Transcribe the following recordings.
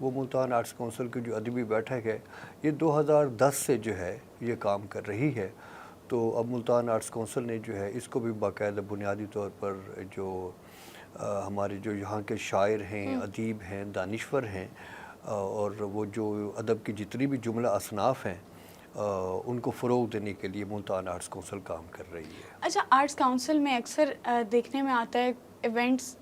وہ Multan arts council کی جو ادبی بیٹھک ہے یہ 2010 سے جو ہے یہ کام کر رہی ہے. تو اب ملتان آرٹس کونسل نے جو ہے اس کو بھی باقاعدہ بنیادی طور پر جو ہمارے جو یہاں کے شاعر ہیں، ادیب ہیں، دانشور ہیں، اور وہ جو ادب کی جتنی بھی جملہ اصناف ہیں ان کو فروغ دینے کے لیے ملتان آرٹس کونسل کام کر رہی ہے. اچھا، آرٹس کونسل میں اکثر دیکھنے میں آتا ہے ایونٹس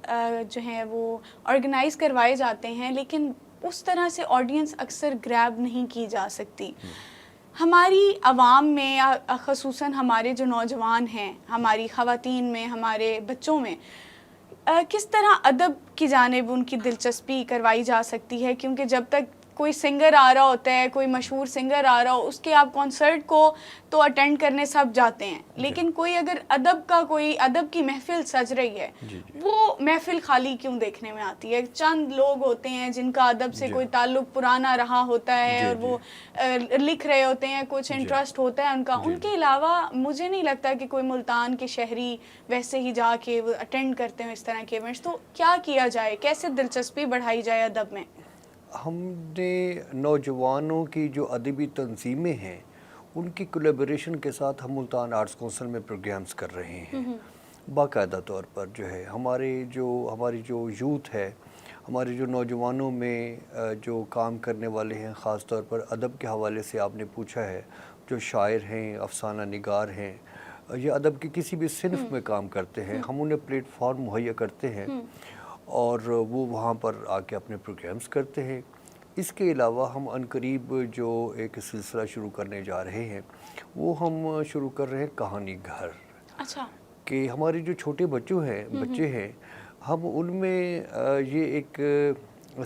جو ہیں وہ آرگنائز کروائے جاتے ہیں، لیکن اس طرح سے آڈینس اکثر گریب نہیں کی جا سکتی. ہماری عوام میں یا خصوصاً ہمارے جو نوجوان ہیں، ہماری خواتین میں، ہمارے بچوں میں کس طرح ادب کی جانب ان کی دلچسپی کروائی جا سکتی ہے؟ کیونکہ جب تک کوئی سنگر آ رہا ہوتا ہے، کوئی مشہور سنگر آ رہا ہو، اس کے آپ کانسرٹ کو تو اٹینڈ کرنے سب جاتے ہیں، لیکن کوئی اگر کوئی ادب کی محفل سج رہی ہے، وہ محفل خالی کیوں دیکھنے میں آتی ہے؟ چند لوگ ہوتے ہیں جن کا ادب سے کوئی تعلق پرانا رہا ہوتا ہے اور وہ لکھ رہے ہوتے ہیں، کچھ انٹرسٹ ہوتا ہے ان کا. ان کے علاوہ مجھے نہیں لگتا کہ کوئی ملتان کے شہری ویسے ہی جا کے وہ اٹینڈ کرتے ہیں اس طرح کے ایونٹس. تو کیا کیا جائے، کیسے دلچسپی بڑھائی جائے ادب میں؟ ہم نے نوجوانوں کی جو ادبی تنظیمیں ہیں ان کی کولیبریشن کے ساتھ ہم ملتان آرٹس کونسل میں پروگرامز کر رہے ہیں. باقاعدہ طور پر جو ہے ہماری جو یوتھ ہے، ہمارے جو نوجوانوں میں جو کام کرنے والے ہیں، خاص طور پر ادب کے حوالے سے آپ نے پوچھا ہے، جو شاعر ہیں، افسانہ نگار ہیں یا ادب کی کسی بھی صنف میں کام کرتے ہیں، ہم انہیں پلیٹ فارم مہیا کرتے ہیں اور وہ وہاں پر آ کے اپنے پروگرامز کرتے ہیں. اس کے علاوہ ہم عنقریب جو ایک سلسلہ شروع کرنے جا رہے ہیں وہ ہم شروع کر رہے ہیں کہانی گھر. اچھا. کہ ہمارے جو چھوٹے بچے ہیں ہم ان میں یہ ایک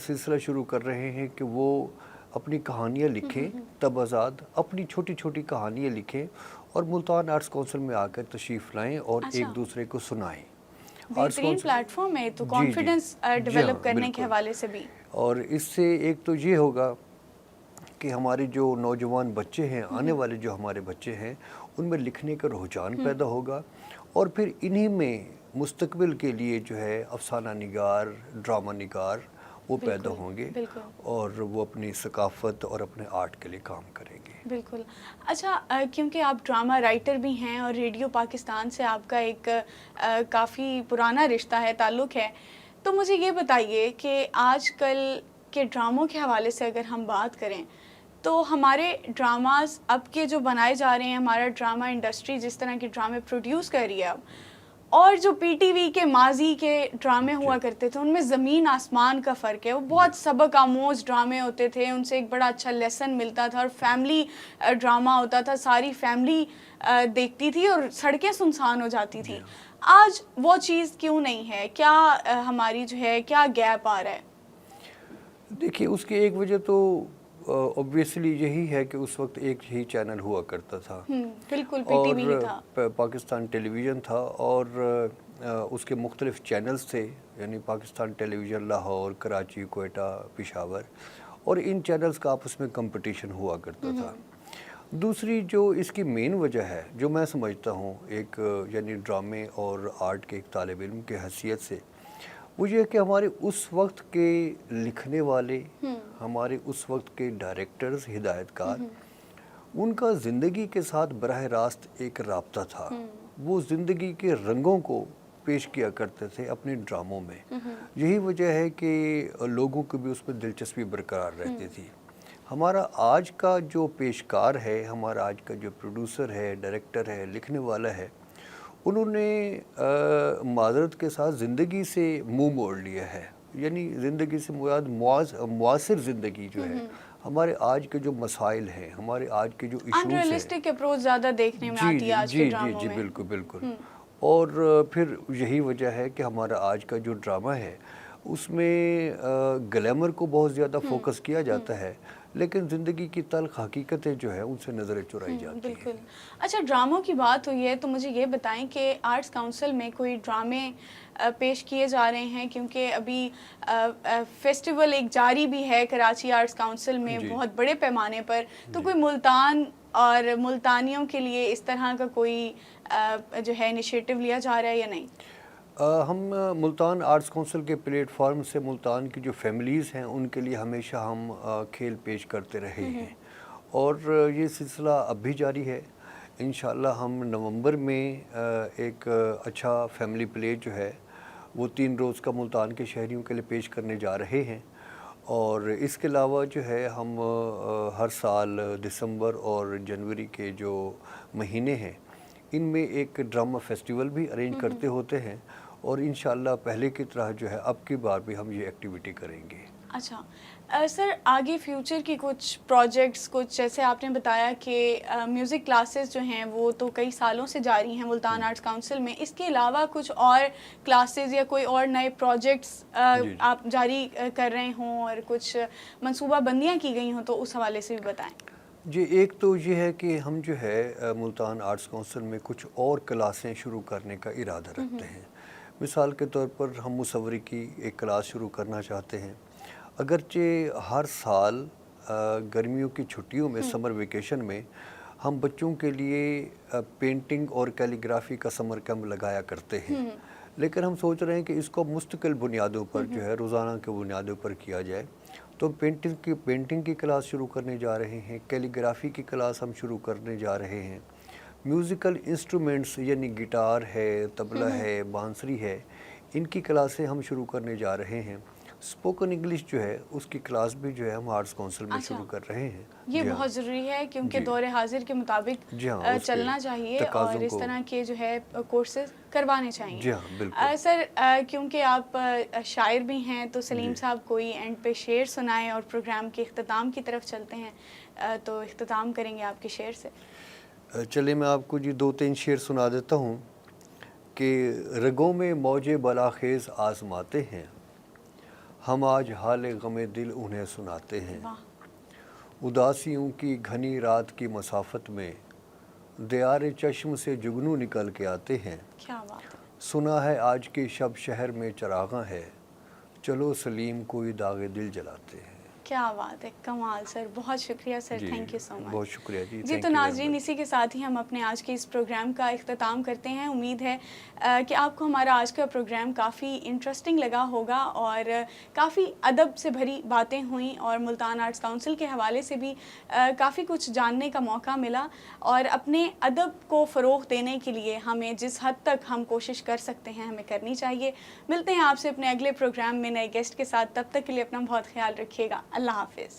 سلسلہ شروع کر رہے ہیں کہ وہ اپنی کہانیاں لکھیں، تبازات اپنی چھوٹی چھوٹی کہانیاں لکھیں اور ملتان آرٹس کونسل میں آ کر تشریف لائیں اور ایک دوسرے کو سنائیں. بہترین پلیٹ فارم ہے تو کانفیڈنس ڈیولپ کرنے کے حوالے سے بھی. اور اس سے ایک تو یہ ہوگا کہ ہمارے جو نوجوان بچے ہیں، آنے والے جو ہمارے بچے ہیں، ان میں لکھنے کا رجحان پیدا ہوگا اور پھر انہی میں مستقبل کے لیے جو ہے افسانہ نگار، ڈرامہ نگار وہ پیدا ہوں گے اور وہ اپنی ثقافت اور اپنے آرٹ کے لیے کام کریں گے. بالکل. اچھا، کیونکہ آپ ڈرامہ رائٹر بھی ہیں اور ریڈیو پاکستان سے آپ کا ایک کافی پرانا رشتہ ہے، تعلق ہے، تو مجھے یہ بتائیے کہ آج کل کے ڈراموں کے حوالے سے اگر ہم بات کریں تو ہمارے ڈراماز اب کے جو بنائے جا رہے ہیں، ہمارا ڈرامہ انڈسٹری جس طرح کے ڈرامے پروڈیوس کر رہی ہے اب، اور جو پی ٹی وی کے ماضی کے ڈرامے ہوا کرتے تھے ان میں زمین آسمان کا فرق ہے. وہ بہت سبق آموز ڈرامے ہوتے تھے، ان سے ایک بڑا اچھا لیسن ملتا تھا اور فیملی ڈرامہ ہوتا تھا، ساری فیملی دیکھتی تھی اور سڑکیں سنسان ہو جاتی تھیں. آج وہ چیز کیوں نہیں ہے؟ کیا ہماری جو ہے کیا گیپ آ رہا ہے؟ دیکھیے اس کی ایک وجہ تو اوبویسلی یہی ہے کہ اس وقت ایک ہی چینل ہوا کرتا تھا. بالکل، پی ٹی وی ہی تھا، پاکستان ٹیلی ویژن تھا اور اس کے مختلف چینلز تھے، یعنی پاکستان ٹیلی ویژن لاہور، کراچی، کوئٹہ، پشاور، اور ان چینلز کا آپس میں کمپٹیشن ہوا کرتا تھا. دوسری جو اس کی مین وجہ ہے جو میں سمجھتا ہوں ایک یعنی ڈرامے اور آرٹ کے ایک طالب علم کے حیثیت سے، وہ یہ کہ ہمارے اس وقت کے لکھنے والے، ہمارے اس وقت کے ڈائریکٹرز، ہدایت کار، ان کا زندگی کے ساتھ براہ راست ایک رابطہ تھا. وہ زندگی کے رنگوں کو پیش کیا کرتے تھے اپنے ڈراموں میں. یہی وجہ ہے کہ لوگوں کو بھی اس میں دلچسپی برقرار رہتی تھی. ہمارا آج کا جو پیشکار ہے، ہمارا آج کا جو پروڈیوسر ہے، ڈائریکٹر ہے، لکھنے والا ہے، انہوں نے معذرت کے ساتھ زندگی سے منہ موڑ لیا ہے. یعنی زندگی سے مراد معاصر زندگی جو ہے، ہمارے آج کے جو مسائل ہیں، ہمارے آج کے جو ایشوز ہیں، انریلسٹک اپروچ زیادہ دیکھنے میں آتی ہے آج کے ڈراموں میں. بالکل بالکل. اور پھر یہی وجہ ہے کہ ہمارا آج کا جو ڈرامہ ہے اس میں گلیمر کو بہت زیادہ فوکس کیا جاتا ہے، لیکن زندگی کی تلخ حقیقتیں جو ہے ان سے نظریں چرائی جاتی ہیں. بالکل. اچھا، ڈراموں کی بات ہوئی ہے تو مجھے یہ بتائیں کہ آرٹس کونسل میں کوئی ڈرامے پیش کیے جا رہے ہیں؟ کیونکہ ابھی فیسٹیول ایک جاری بھی ہے کراچی آرٹس کونسل میں بہت بڑے پیمانے پر، تو کوئی ملتان اور ملتانیوں کے لیے اس طرح کا کوئی جو ہے انیشیٹو لیا جا رہا ہے یا نہیں؟ ہم ملتان آرٹس کونسل کے پلیٹ فارم سے ملتان کی جو فیملیز ہیں ان کے لیے ہمیشہ ہم کھیل پیش کرتے رہے ہیں، اور یہ سلسلہ اب بھی جاری ہے۔ انشاءاللہ ہم نومبر میں ایک اچھا فیملی پلے جو ہے وہ 3 روز کا ملتان کے شہریوں کے لیے پیش کرنے جا رہے ہیں، اور اس کے علاوہ جو ہے ہم ہر سال دسمبر اور جنوری کے جو مہینے ہیں ان میں ایک ڈرامہ فیسٹیول بھی ارینج کرتے ہوتے ہیں، اور انشاءاللہ پہلے کی طرح جو ہے اب کی بار بھی ہم یہ ایکٹیویٹی کریں گے۔ اچھا سر، آگے فیوچر کی کچھ پروجیکٹس، کچھ جیسے آپ نے بتایا کہ میوزک کلاسز جو ہیں وہ تو کئی سالوں سے جاری ہیں ملتان آرٹس کونسل میں، اس کے علاوہ کچھ اور کلاسز یا کوئی اور نئے پروجیکٹس آپ جاری کر رہے ہوں اور کچھ منصوبہ بندیاں کی گئی ہوں تو اس حوالے سے بھی بتائیں۔ جی، ایک تو یہ ہے کہ ہم جو ہے ملتان آرٹس کونسل میں کچھ اور کلاسیں شروع کرنے کا ارادہ رکھتے ہیں۔ مثال کے طور پر ہم مصوری کی ایک کلاس شروع کرنا چاہتے ہیں۔ اگرچہ ہر سال گرمیوں کی چھٹیوں میں سمر ویکیشن میں ہم بچوں کے لیے پینٹنگ اور کیلیگرافی کا سمر کیمپ لگایا کرتے ہیں، لیکن ہم سوچ رہے ہیں کہ اس کو مستقل بنیادوں پر جو ہے روزانہ کے بنیادوں پر کیا جائے، تو پینٹنگ کی کلاس شروع کرنے جا رہے ہیں، کیلیگرافی کی کلاس ہم شروع کرنے جا رہے ہیں، میوزیکل انسٹرومنٹس یعنی گٹار ہے، طبلہ ہے، بانسری ہے، ان کی کلاسیں ہم شروع کرنے جا رہے ہیں۔ اسپوکن انگلش جو ہے اس کی کلاس بھی جو ہے ہم آرٹس کونسل میں شروع کر رہے ہیں۔ یہ بہت ضروری ہے کیونکہ دور حاضر کے مطابق چلنا چاہیے اور اس طرح کے جو ہے کورسز کروانے چاہیے۔ جی ہاں، بالکل سر، کیونکہ آپ شاعر بھی ہیں تو سلیم صاحب کوئی اینڈ پہ شعر سنائیں اور پروگرام کے اختتام کی طرف چلتے ہیں، تو اختتام کریں گے آپ کے شعر سے۔ چلے میں آپ کو جی 2-3 شعر سنا دیتا ہوں کہ رگوں میں موج بلاخیز آزماتے ہیں، ہم آج حال غم دل انہیں سناتے ہیں، اداسیوں کی گھنی رات کی مسافت میں دیار چشم سے جگنو نکل کے آتے ہیں، کیا بات ہے، سنا ہے آج کی شب شہر میں چراغاں ہے، چلو سلیم کوئی داغ دل جلاتے ہیں۔ کیا بات ہے، کمال سر، بہت شکریہ سر، تھینک یو سو مچ۔ بہت شکریہ جی۔ جی تو ناظرین، اسی کے ساتھ ہی ہم اپنے آج کے اس پروگرام کا اختتام کرتے ہیں۔ امید ہے کہ آپ کو ہمارا آج کا پروگرام کافی انٹرسٹنگ لگا ہوگا اور کافی ادب سے بھری باتیں ہوئیں اور ملتان آرٹس کونسل کے حوالے سے بھی کافی کچھ جاننے کا موقع ملا، اور اپنے ادب کو فروغ دینے کے لیے ہمیں جس حد تک ہم کوشش کر سکتے ہیں ہمیں کرنی چاہیے۔ ملتے ہیں آپ سے اپنے اگلے پروگرام میں نئے گیسٹ کے ساتھ، تب تک کے لیے اپنا بہت خیال رکھیے گا۔ اللہ حافظ۔